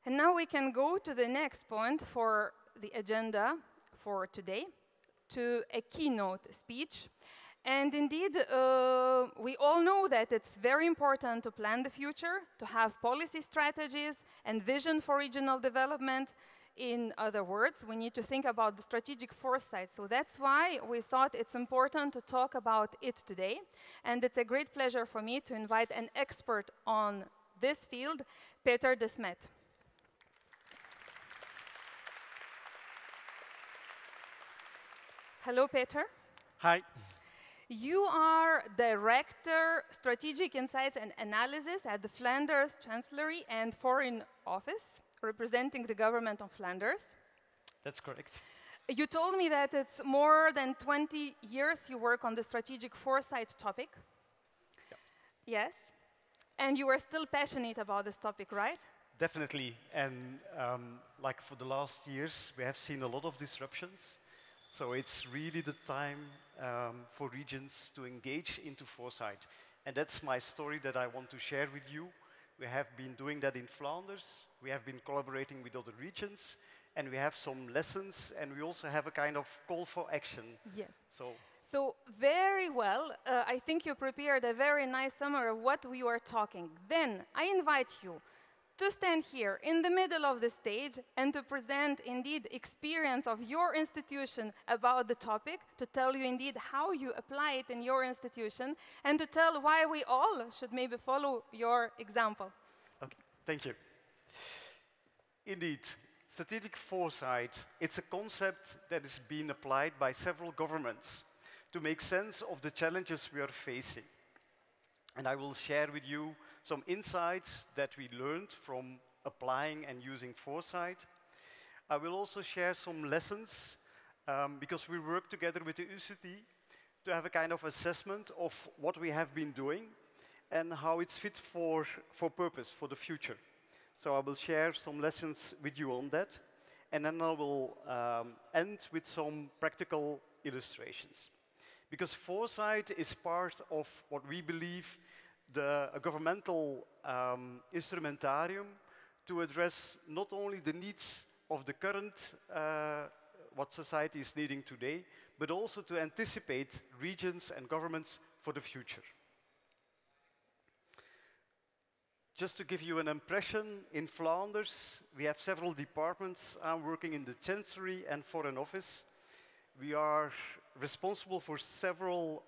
And now we can go to the next point for the agenda for today, to a keynote speech. And indeed, we all know that it's very important to plan the future, to have policy strategies and vision for regional development. In other words, we need to think about the strategic foresight. So that's why we thought it's important to talk about it today. And it's a great pleasure for me to invite an expert on this field, Peter De Smedt. Hello, Peter. Hi. You are Director, Strategic Insights and Analysis at the Flanders Chancellery and Foreign Office, representing the government of Flanders. That's correct. You told me that it's more than 20 years you work on the strategic foresight topic. Yep. Yes. And you are still passionate about this topic, right? Definitely. And like for the last years, we have seen a lot of disruptions. So it's really the time for regions to engage into foresight. And that's my story that I want to share with you. We have been doing that in Flanders. We have been collaborating with other regions. And we have some lessons. And we also have a kind of call for action. Yes. So very well. I think you prepared a very nice summary of what we were talking. Then I invite you to stand here in the middle of the stage and to present indeed experience of your institution about the topic, to tell you indeed how you apply it in your institution, and to tell why we all should maybe follow your example. Okay, thank you. Indeed, strategic foresight, it's a concept that is being applied by several governments to make sense of the challenges we are facing. And I will share with you some insights that we learned from applying and using foresight. I will also share some lessons because we work together with the UCT to have a kind of assessment of what we have been doing and how it's fit for purpose, for the future. So I will share some lessons with you on that. And then I will end with some practical illustrations. Because foresight is part of what we believe a governmental instrumentarium to address not only the needs of the current, what society is needing today, but also to anticipate regions and governments for the future. Just to give you an impression, in Flanders, we have several departments. I'm working in the Chancellery and Foreign Office. We are responsible for several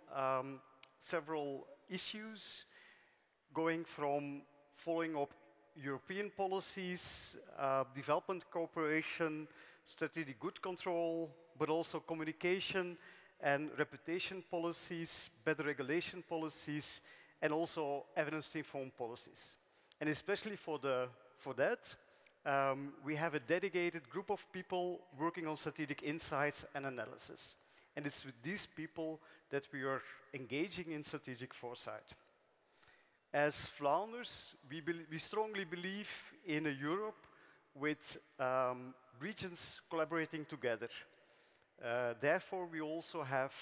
issues, going from following up European policies, development cooperation, strategic good control, but also communication and reputation policies, better regulation policies, and also evidence-informed policies. And especially for that, we have a dedicated group of people working on strategic insights and analysis. And it's with these people that we are engaging in strategic foresight. As Flanders, we strongly believe in a Europe with regions collaborating together. Therefore, we also have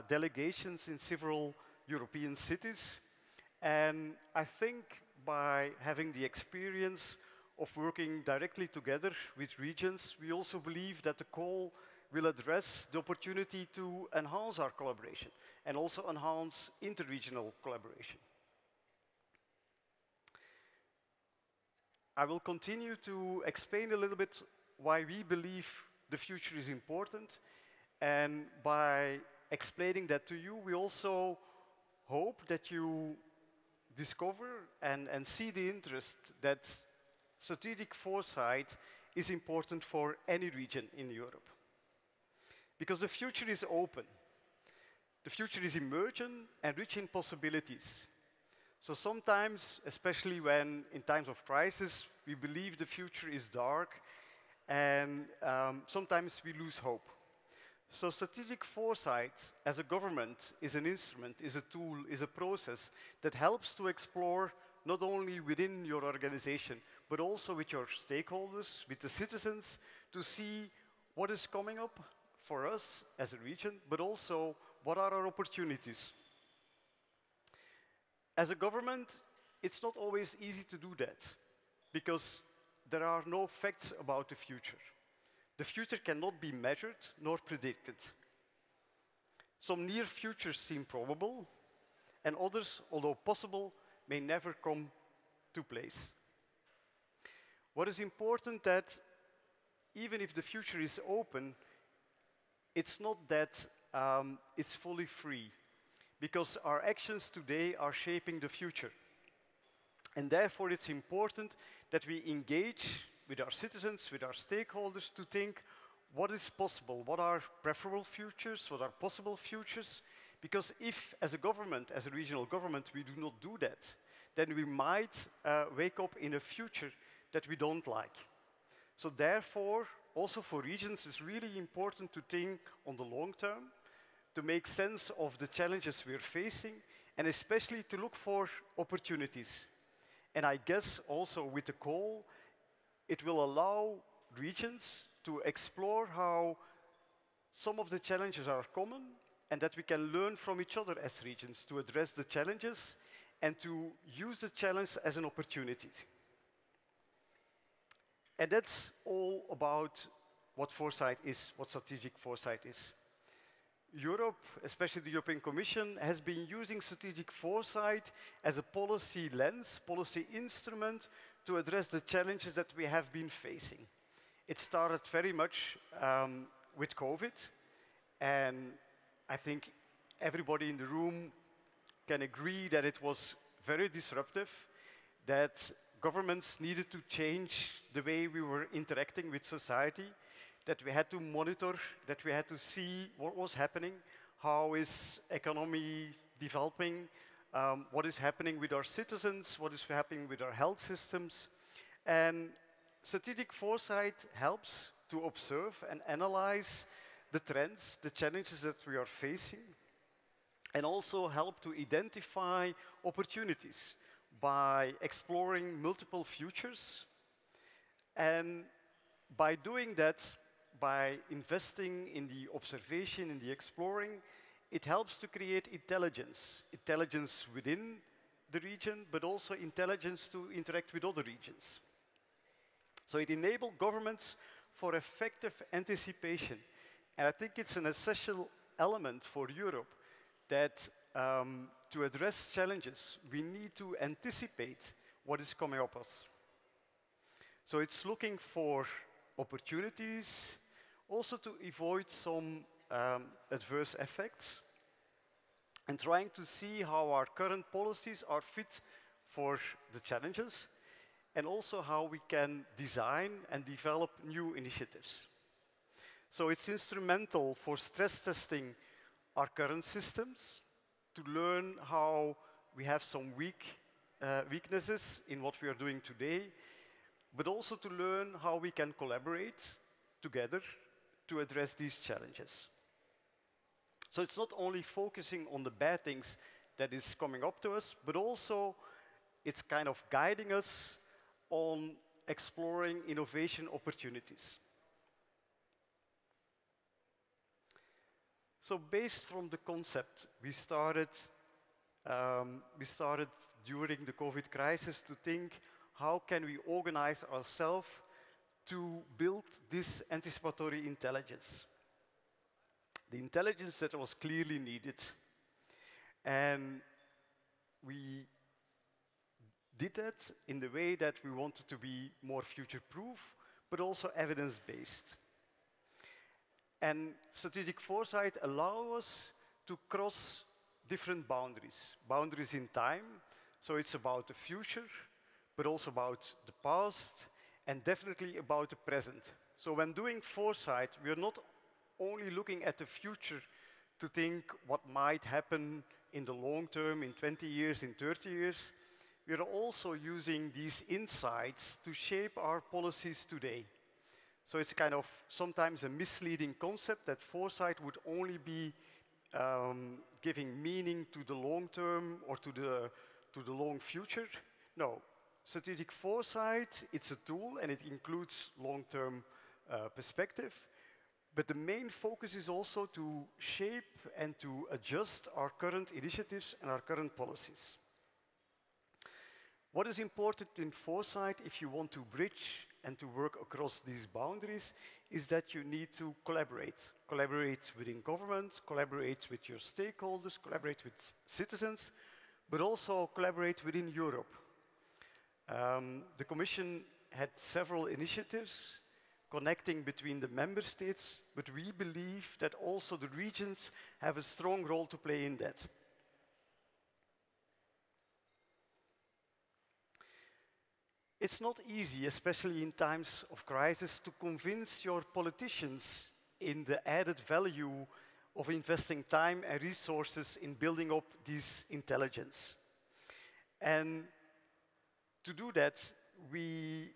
delegations in several European cities. And I think by having the experience of working directly together with regions, we also believe that the call will address the opportunity to enhance our collaboration and also enhance interregional collaboration. I will continue to explain a little bit why we believe the future is important, and by explaining that to you, we also hope that you discover and see the interest that strategic foresight is important for any region in Europe. Because the future is open. The future is emergent and rich in possibilities. So sometimes, especially when in times of crisis, we believe the future is dark, and sometimes we lose hope. So strategic foresight as a government is an instrument, is a tool, is a process that helps to explore not only within your organization, but also with your stakeholders, with the citizens, to see what is coming up for us as a region, but also what are our opportunities. As a government, it's not always easy to do that, because there are no facts about the future. The future cannot be measured nor predicted. Some near futures seem probable, and others, although possible, may never come to place. What is important that even if the future is open, it's not that it's fully free, because our actions today are shaping the future. And therefore, it's important that we engage with our citizens, with our stakeholders, to think what is possible, what are preferable futures, what are possible futures. Because if, as a government, as a regional government, we do not do that, then we might wake up in a future that we don't like. So therefore, also for regions, it's really important to think on the long term, to make sense of the challenges we're facing, and especially to look for opportunities. And I guess also with the call, it will allow regions to explore how some of the challenges are common, and that we can learn from each other as regions to address the challenges and to use the challenge as an opportunity. And that's all about what foresight is, what strategic foresight is. Europe, especially the European Commission, has been using strategic foresight as a policy lens, policy instrument to address the challenges that we have been facing. It started very much with COVID, and I think everybody in the room can agree that it was very disruptive, that governments needed to change the way we were interacting with society, that we had to monitor, that we had to see what was happening, how is economy developing, what is happening with our citizens, what is happening with our health systems. And strategic foresight helps to observe and analyze the trends, the challenges that we are facing, and also help to identify opportunities by exploring multiple futures. And by doing that, by investing in the observation, in the exploring, it helps to create intelligence. Intelligence within the region, but also intelligence to interact with other regions. So it enables governments for effective anticipation. And I think it's an essential element for Europe that to address challenges, we need to anticipate what is coming up us. So it's looking for opportunities, also to avoid some adverse effects, and trying to see how our current policies are fit for the challenges, and also how we can design and develop new initiatives. So it's instrumental for stress testing our current systems, to learn how we have some weaknesses in what we are doing today, but also to learn how we can collaborate together to address these challenges. So it's not only focusing on the bad things that is coming up to us, but also it's kind of guiding us on exploring innovation opportunities. So based from the concept, we started during the COVID crisis to think, how can we organize ourselves to build this anticipatory intelligence? The intelligence that was clearly needed. And we did that in the way that we wanted to be more future-proof, but also evidence-based. And strategic foresight allows us to cross different boundaries. Boundaries in time, so it's about the future, but also about the past, and definitely about the present. So when doing foresight, we are not only looking at the future to think what might happen in the long term, in 20 years, in 30 years. We are also using these insights to shape our policies today. So it's kind of sometimes a misleading concept that foresight would only be giving meaning to the long term or to the long future. No, strategic foresight, it's a tool and it includes long-term perspective. But the main focus is also to shape and to adjust our current initiatives and our current policies. What is important in foresight if you want to bridge and to work across these boundaries is that you need to collaborate. Collaborate within government, collaborate with your stakeholders, collaborate with citizens, but also collaborate within Europe. The Commission had several initiatives connecting between the member states, but we believe that also the regions have a strong role to play in that. It's not easy, especially in times of crisis, to convince your politicians in the added value of investing time and resources in building up this intelligence. And to do that, we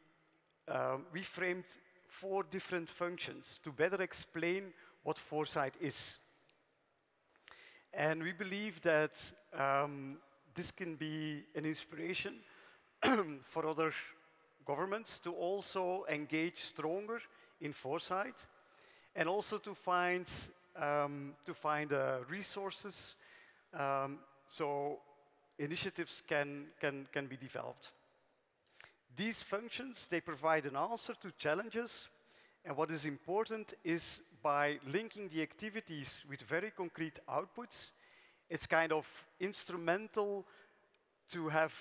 framed 4 different functions to better explain what foresight is. And we believe that this can be an inspiration for other governments to also engage stronger in foresight and also to find resources so initiatives can be developed. These functions, they provide an answer to challenges, and what is important is by linking the activities with very concrete outputs, it's kind of instrumental to have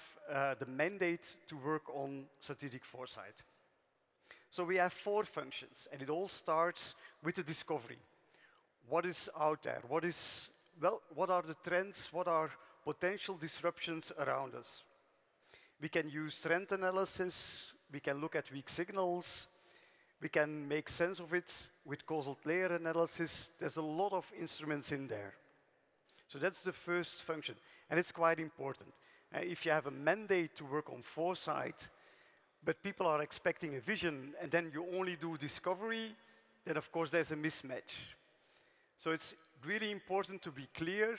the mandate to work on strategic foresight. So we have 4 functions, and it all starts with the discovery. What is out there? What are the trends? What are potential disruptions around us? We can use trend analysis, we can look at weak signals, we can make sense of it with causal layer analysis. There's a lot of instruments in there. So that's the first function, and it's quite important. If you have a mandate to work on foresight, but people are expecting a vision, and then you only do discovery, then of course there's a mismatch. So it's really important to be clear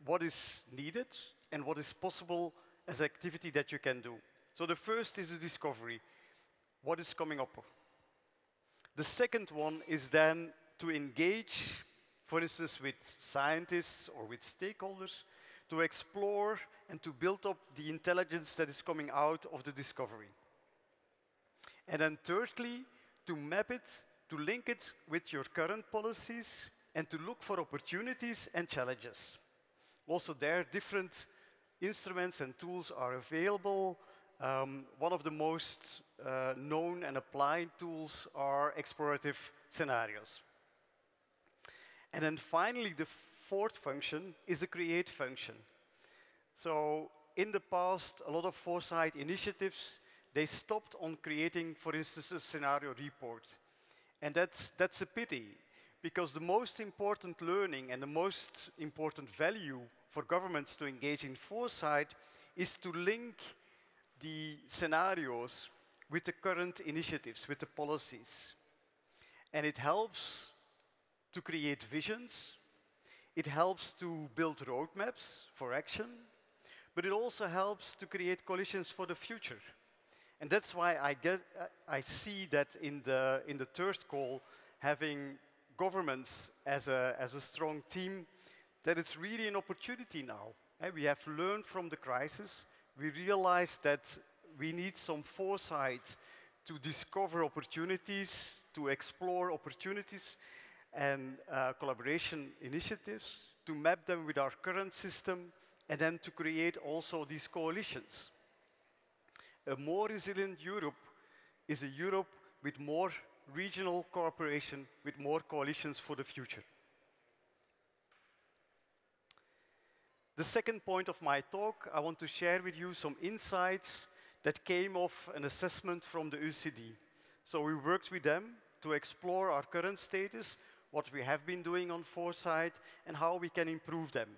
what is needed and what is possible as activity that you can do. So the first is the discovery. What is coming up? The second one is then to engage, for instance, with scientists or with stakeholders, to explore and to build up the intelligence that is coming out of the discovery. And then thirdly, to map it, to link it with your current policies, and to look for opportunities and challenges. Also there, different instruments and tools are available. One of the most known and applied tools are explorative scenarios. And then finally, the 4th function is the create function. So in the past, a lot of foresight initiatives, they stopped on creating, for instance, a scenario report. And that's a pity, because the most important learning and the most important value for governments to engage in foresight is to link the scenarios with the current initiatives, with the policies. And it helps to create visions, it helps to build roadmaps for action, but it also helps to create coalitions for the future. And that's why I see that in the 3rd call, having governments as a strong team, that it's really an opportunity now. We have learned from the crisis. We realized that we need some foresight to discover opportunities, to explore opportunities, and collaboration initiatives, to map them with our current system, and then to create also these coalitions. A more resilient Europe is a Europe with more regional cooperation, with more coalitions for the future. The second point of my talk, I want to share with you some insights that came off an assessment from the UCD. So we worked with them to explore our current status, what we have been doing on foresight, and how we can improve them.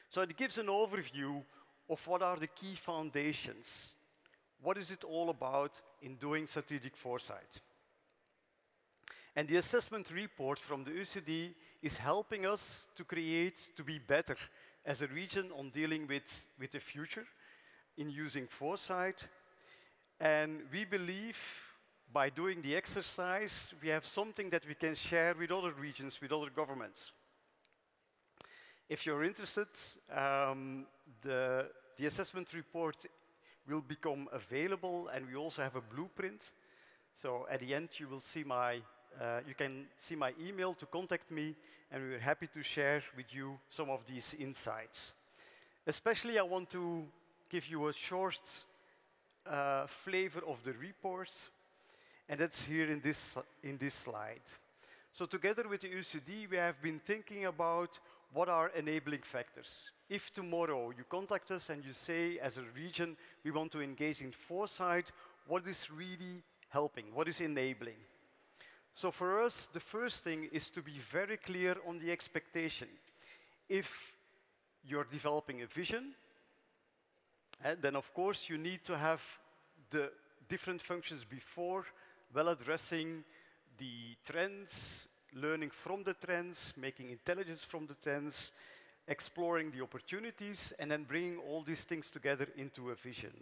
So it gives an overview of what are the key foundations. What is it all about in doing strategic foresight? And the assessment report from the UCD is helping us to be better as a region on dealing with the future in using foresight. And we believe by doing the exercise, we have something that we can share with other regions, with other governments. If you're interested, the assessment report will become available, and we also have a blueprint. So at the end, you will see you can see my email to contact me, and we're happy to share with you some of these insights. Especially, I want to give you a short flavor of the report, and that's here in this slide. So together with the UCD, we have been thinking about what are enabling factors. If tomorrow you contact us and you say, as a region, we want to engage in foresight, what is really helping? What is enabling? So for us, the first thing is to be very clear on the expectation. If you're developing a vision, then of course you need to have the different functions before, well addressing the trends, learning from the trends, making intelligence from the trends, exploring the opportunities, and then bringing all these things together into a vision.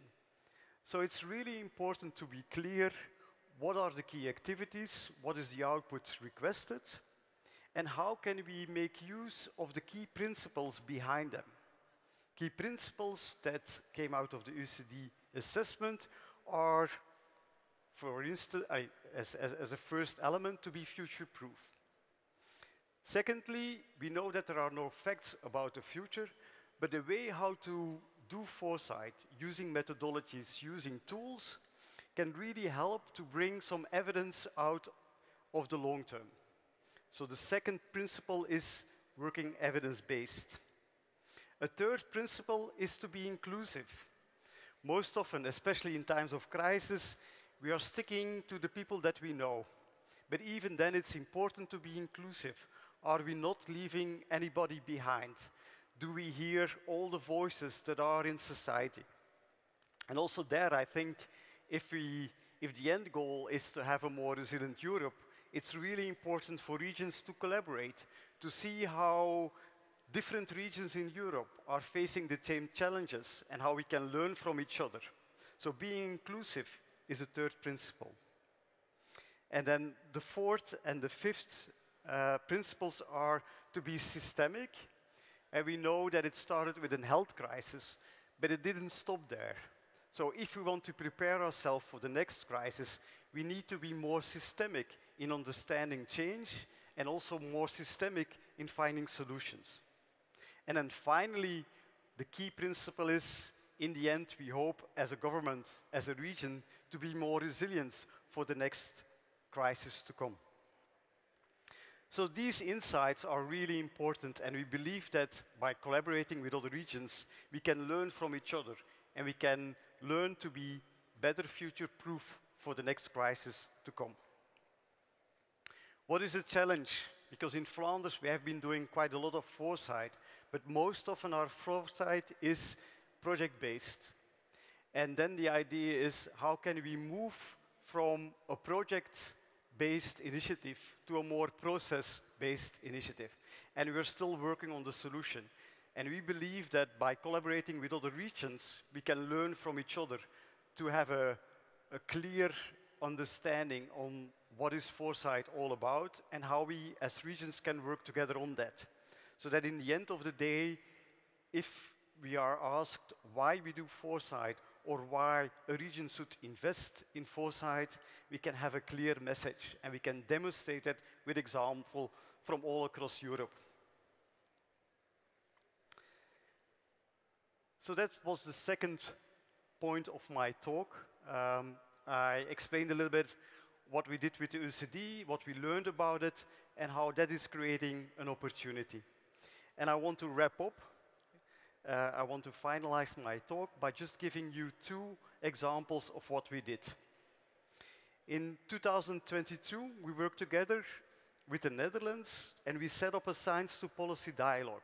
So it's really important to be clear what are the key activities, what is the output requested, and how can we make use of the key principles behind them. Key principles that came out of the UCD assessment are, for instance, as a first element, to be future-proof. Secondly, we know that there are no facts about the future, but the way how to do foresight, using methodologies, using tools, can really help to bring some evidence out of the long term. So the second principle is working evidence-based. A third principle is to be inclusive. Most often, especially in times of crisis, we are sticking to the people that we know. But even then, it's important to be inclusive. Are we not leaving anybody behind? Do we hear all the voices that are in society? And also there, I think, if the end goal is to have a more resilient Europe, it's really important for regions to collaborate, to see how different regions in Europe are facing the same challenges and how we can learn from each other. So being inclusive is a third principle. And then the fourth and the fifth principles are to be systemic. And we know that it started with a health crisis, but it didn't stop there. So if we want to prepare ourselves for the next crisis, we need to be more systemic in understanding change and also more systemic in finding solutions. And then finally, the key principle is, in the end, we hope as a government, as a region, to be more resilient for the next crisis to come. So these insights are really important, and we believe that by collaborating with other regions, we can learn from each other, and we can learn to be better future-proof for the next crisis to come. What is the challenge? Because in Flanders, we have been doing quite a lot of foresight, but most often our foresight is project-based. And then the idea is, how can we move from a project-based initiative to a more process-based initiative? And we're still working on the solution. And we believe that by collaborating with other regions, we can learn from each other to have a clear understanding on what is foresight all about and how we as regions can work together on that. So that in the end of the day, if we are asked why we do foresight or why a region should invest in foresight, we can have a clear message and we can demonstrate it with example from all across Europe. So that was the second point of my talk. I explained a little bit what we did with the UCD, what we learned about it, and how that is creating an opportunity. And I want to wrap up. I want to finalize my talk by just giving you two examples of what we did. In 2022, we worked together with the Netherlands, and we set up a science to policy dialogue.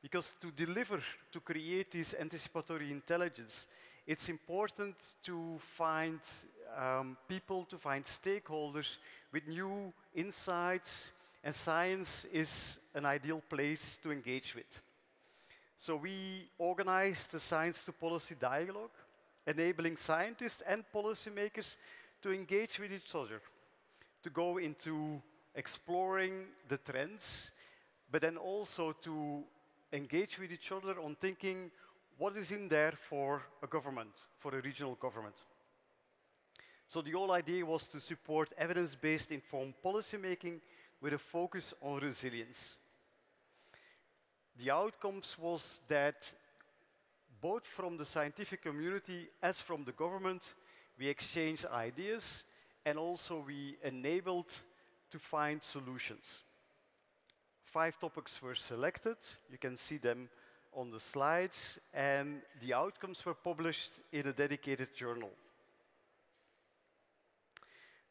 Because to deliver, to create this anticipatory intelligence, it's important to find people, to find stakeholders with new insights, and science is an ideal place to engage with. So we organized the Science to Policy Dialogue, enabling scientists and policymakers to engage with each other, to go into exploring the trends, but then also to engage with each other on thinking what is in there for a government, for a regional government. So the whole idea was to support evidence-based informed policymaking with a focus on resilience. The outcomes was that both from the scientific community as from the government, we exchanged ideas and also we enabled to find solutions. 5 topics were selected. You can see them on the slides, and the outcomes were published in a dedicated journal.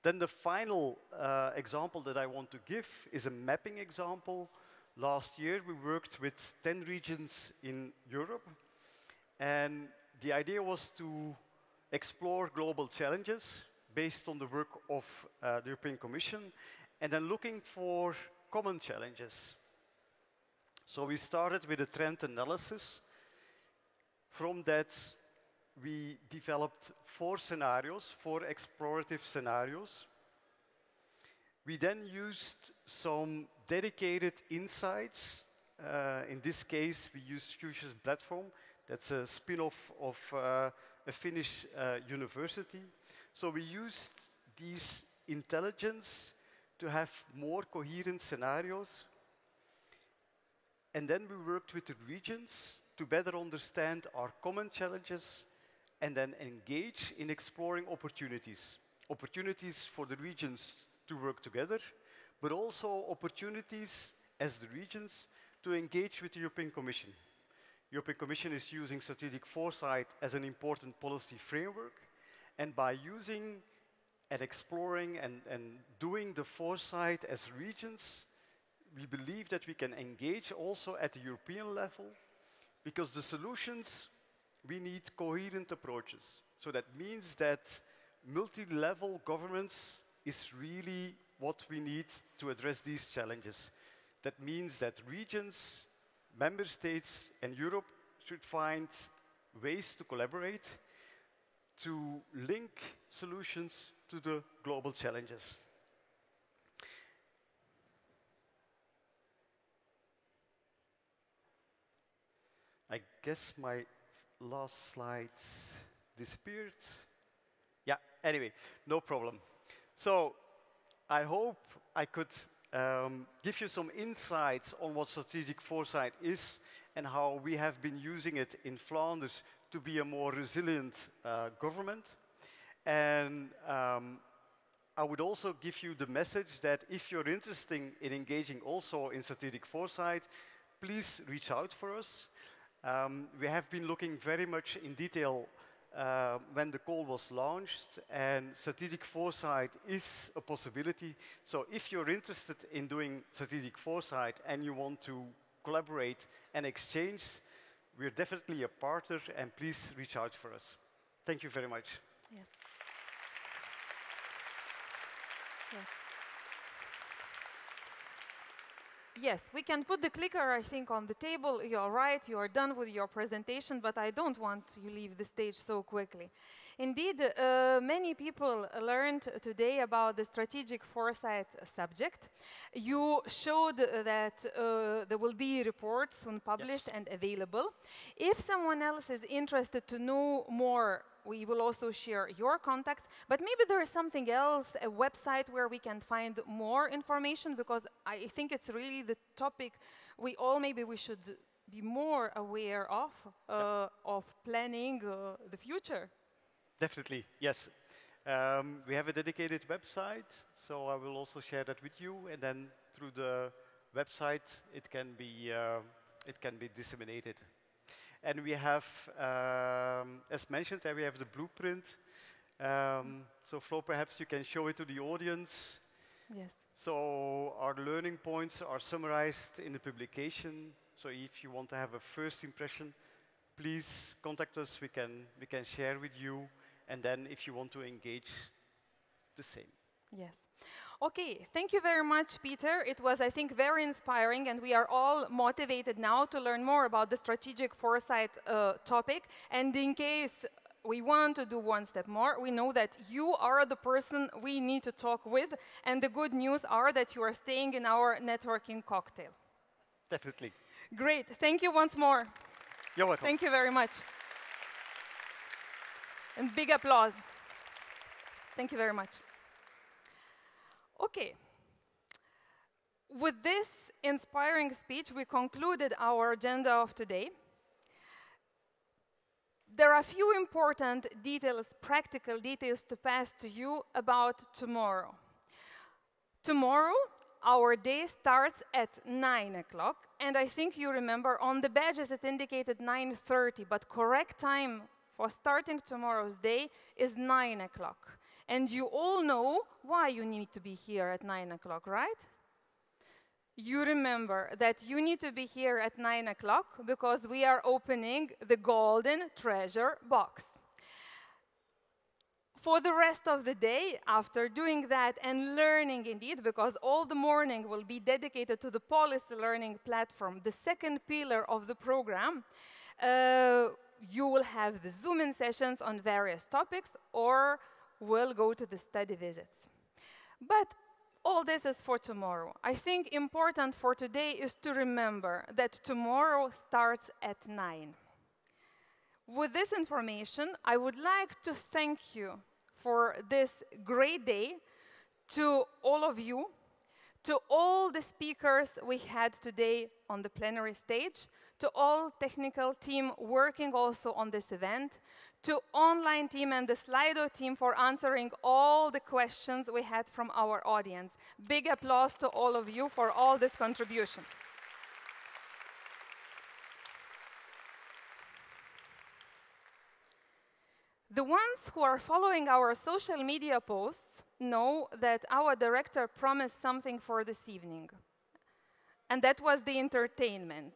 Then the final example that I want to give is a mapping example. Last year, we worked with 10 regions in Europe, and the idea was to explore global challenges based on the work of the European Commission, and then looking for common challenges. So we started with a trend analysis. From that, we developed 4 scenarios, 4 explorative scenarios. We then used some dedicated insights. In this case, we used Future's platform. That's a spin-off of a Finnish university. So we used these intelligence to have more coherent scenarios. And then we worked with the regions to better understand our common challenges and then engage in exploring opportunities. Opportunities for the regions to work together, but also opportunities as the regions to engage with the European Commission. The European Commission is using strategic foresight as an important policy framework, and by using and exploring and doing the foresight as regions, we believe that we can engage also at the European level, because the solutions, we need coherent approaches. So that means that multi-level governance is really what we need to address these challenges. That means that regions, member states, and Europe should find ways to collaborate, to link solutions to the global challenges. I guess my last slide disappeared. Yeah, anyway, no problem. So I hope I could give you some insights on what strategic foresight is and how we have been using it in Flanders to be a more resilient government. And I would also give you the message that if you're interested in engaging also in strategic foresight, please reach out for us. We have been looking very much in detail when the call was launched, and strategic foresight is a possibility. So if you're interested in doing strategic foresight and you want to collaborate and exchange, we're definitely a partner, and please reach out for us. Thank you very much. Yes. Yeah. Yes, we can put the clicker, I think, on the table. You're right, you are done with your presentation, but I don't want you to leave the stage so quickly. Indeed, many people learned today about the strategic foresight subject. You showed that there will be reports soon published and available. If someone else is interested to know more, we will also share your contacts, but maybe there is something else, a website where we can find more information, because I think it's really the topic maybe we should be more aware of planning the future. Definitely, yes. We have a dedicated website, so I will also share that with you, and then through the website it can be disseminated. And we have, as mentioned, we have the blueprint. So Flo, perhaps you can show it to the audience. Yes. So our learning points are summarized in the publication. So if you want to have a first impression, please contact us. We can share with you. And then if you want to engage, the same. Yes. Okay, thank you very much, Peter. It was, I think, very inspiring, and we are all motivated now to learn more about the strategic foresight topic. And in case we want to do one step more, we know that you are the person we need to talk with, and the good news are that you are staying in our networking cocktail. Definitely. Great, thank you once more. You're welcome. Thank you very much. And big applause. Thank you very much. Okay. With this inspiring speech, we concluded our agenda of today. There are a few important details, practical details to pass to you about tomorrow. Tomorrow, our day starts at 9 o'clock, and I think you remember on the badges it indicated 9:30, but correct time for starting tomorrow's day is 9 o'clock. And you all know why you need to be here at 9 o'clock, right? You remember that you need to be here at 9 o'clock because we are opening the golden treasure box. For the rest of the day, after doing that and learning indeed, because all the morning will be dedicated to the policy learning platform, the second pillar of the program, you will have the Zoom-in sessions on various topics or will go to the study visits. But all this is for tomorrow. I think important for today is to remember that tomorrow starts at 9. With this information, I would like to thank you for this great day, to all of you, to all the speakers we had today on the plenary stage, to all technical team working also on this event, to online team and the Slido team for answering all the questions we had from our audience. Big applause to all of you for all this contribution. The ones who are following our social media posts know that our director promised something for this evening, and that was the entertainment.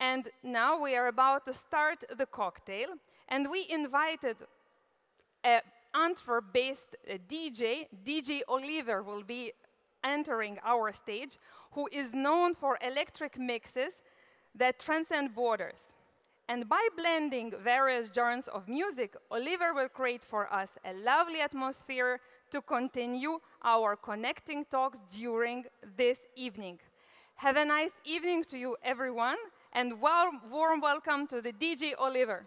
And now we are about to start the cocktail, and we invited an Antwerp-based DJ. DJ Oliver will be entering our stage, who is known for electric mixes that transcend borders. And by blending various genres of music, Oliver will create for us a lovely atmosphere to continue our connecting talks during this evening. Have a nice evening to you, everyone, and warm welcome to the DJ Oliver.